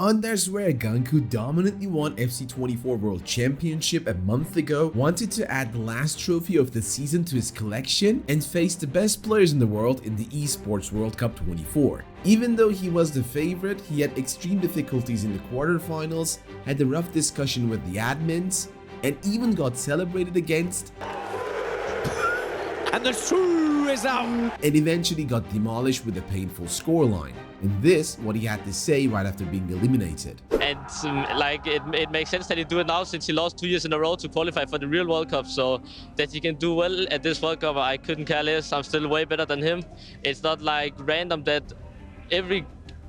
Anders Vejrgang, who dominantly won FC24 World Championship a month ago, wanted to add the last trophy of the season to his collection and face the best players in the world in the Esports World Cup 24. Even though he was the favorite, he had extreme difficulties in the quarterfinals, had a rough discussion with the admins, and even got celebrated against, and the shoe is out, and eventually got demolished with a painful scoreline. And this, what he had to say right after being eliminated. And it makes sense that he do it now, since he lost 2 years in a row to qualify for the real World Cup. So that he can do well at this World Cup, I couldn't care less. I'm still way better than him. It's not like random that every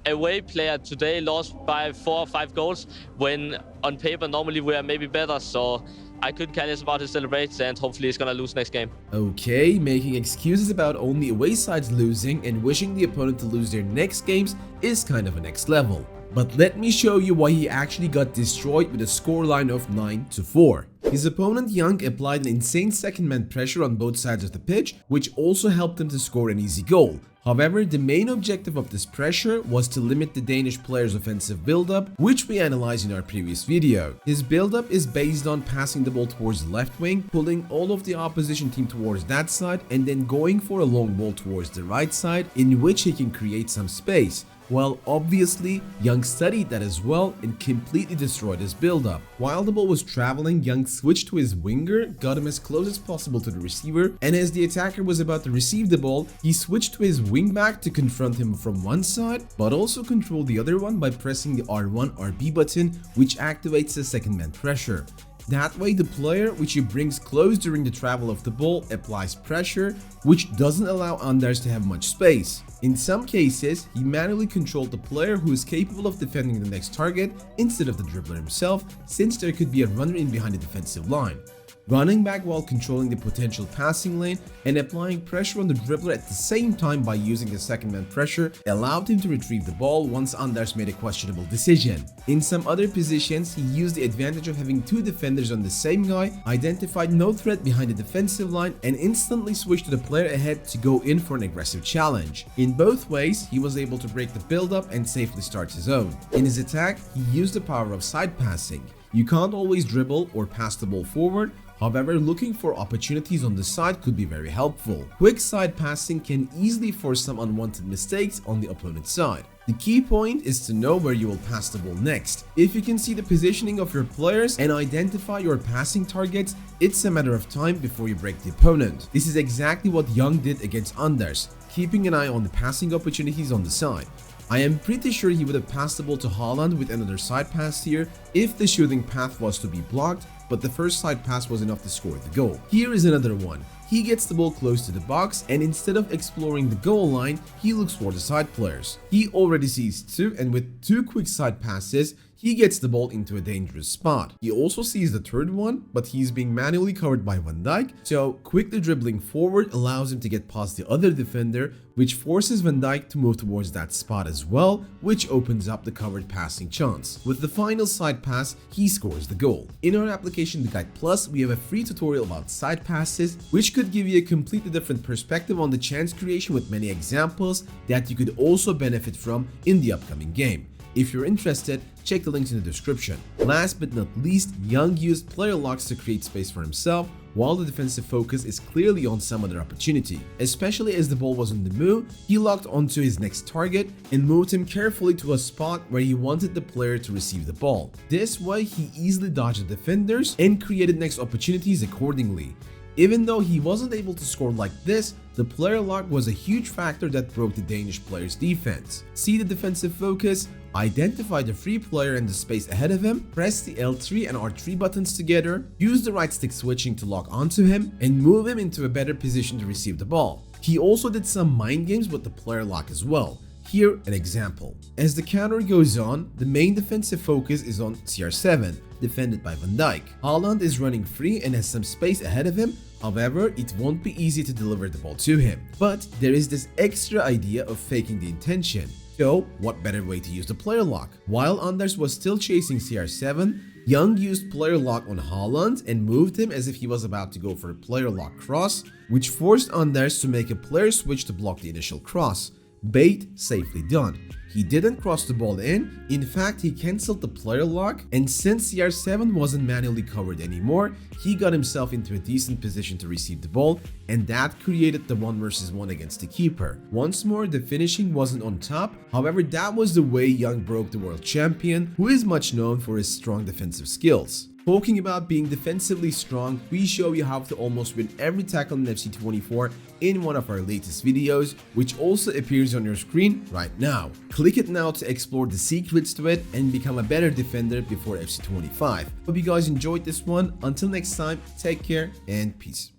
away player today lost by 4 or 5 goals, when on paper normally we are maybe better. So I couldn't care less about his celebrations, and hopefully he's gonna lose next game. Okay, making excuses about only away sides losing and wishing the opponent to lose their next games is kind of a next level. But let me show you why he actually got destroyed with a scoreline of 9-4. His opponent Young applied an insane second man pressure on both sides of the pitch, which also helped him to score an easy goal. However, the main objective of this pressure was to limit the Danish player's offensive build-up, which we analyzed in our previous video. His build-up is based on passing the ball towards the left wing, pulling all of the opposition team towards that side, and then going for a long ball towards the right side, in which he can create some space. Well, obviously, Young studied that as well and completely destroyed his build-up. While the ball was traveling, Young switched to his winger, got him as close as possible to the receiver, and as the attacker was about to receive the ball, he switched to his wingback to confront him from one side, but also control the other one by pressing the R1 RB button, which activates the second man pressure. That way, the player which he brings close during the travel of the ball applies pressure, which doesn't allow Anders to have much space. In some cases, he manually controlled the player who is capable of defending the next target instead of the dribbler himself, since there could be a runner in behind the defensive line. Running back while controlling the potential passing lane and applying pressure on the dribbler at the same time by using the second man pressure allowed him to retrieve the ball once Anders made a questionable decision. In some other positions, he used the advantage of having 2 defenders on the same guy, identified no threat behind the defensive line, and instantly switched to the player ahead to go in for an aggressive challenge. In both ways, he was able to break the build-up and safely start his own. In his attack, he used the power of side passing. You can't always dribble or pass the ball forward. However, looking for opportunities on the side could be very helpful. Quick side passing can easily force some unwanted mistakes on the opponent's side. The key point is to know where you will pass the ball next. If you can see the positioning of your players and identify your passing targets, it's a matter of time before you break the opponent. This is exactly what Young did against Anders, keeping an eye on the passing opportunities on the side. I am pretty sure he would have passed the ball to Haaland with another side pass here if the shooting path was to be blocked, but the first side pass was enough to score the goal. Here is another one. He gets the ball close to the box, and instead of exploring the goal line, he looks for the side players. He already sees 2, and with 2 quick side passes, he gets the ball into a dangerous spot. He also sees the third one, but he's being manually covered by Van Dijk, so quickly dribbling forward allows him to get past the other defender, which forces Van Dijk to move towards that spot as well, which opens up the covered passing chance. With the final side pass, he scores the goal. In our application, the Guide Plus, we have a free tutorial about side passes, which could give you a completely different perspective on the chance creation with many examples that you could also benefit from in the upcoming game. If you're interested, check the links in the description. Last but not least, Young used player locks to create space for himself, while the defensive focus is clearly on some other opportunity. Especially as the ball was on the move, he locked onto his next target and moved him carefully to a spot where he wanted the player to receive the ball. This way, he easily dodged the defenders and created next opportunities accordingly. Even though he wasn't able to score like this, the player lock was a huge factor that broke the Danish player's defense. See the defensive focus, identify the free player and the space ahead of him, press the L3 and R3 buttons together, use the right stick switching to lock onto him, and move him into a better position to receive the ball. He also did some mind games with the player lock as well. Here, an example. As the counter goes on, the main defensive focus is on CR7, defended by Van Dijk. Haaland is running free and has some space ahead of him. However, it won't be easy to deliver the ball to him. But there is this extra idea of faking the intention. So, what better way to use the player lock? While Anders was still chasing CR7, Young used player lock on Haaland and moved him as if he was about to go for a player lock cross, which forced Anders to make a player switch to block the initial cross. Bait safely done. He didn't cross the ball in fact he cancelled the player lock, and since CR7 wasn't manually covered anymore, he got himself into a decent position to receive the ball, and that created the 1 versus 1 against the keeper. Once more, the finishing wasn't on top, however that was the way Young broke the world champion, who is much known for his strong defensive skills. Talking about being defensively strong, we show you how to almost win every tackle in FC 24 in one of our latest videos, which also appears on your screen right now. Click it now to explore the secrets to it and become a better defender before FC 25. Hope you guys enjoyed this one. Until next time, take care and peace.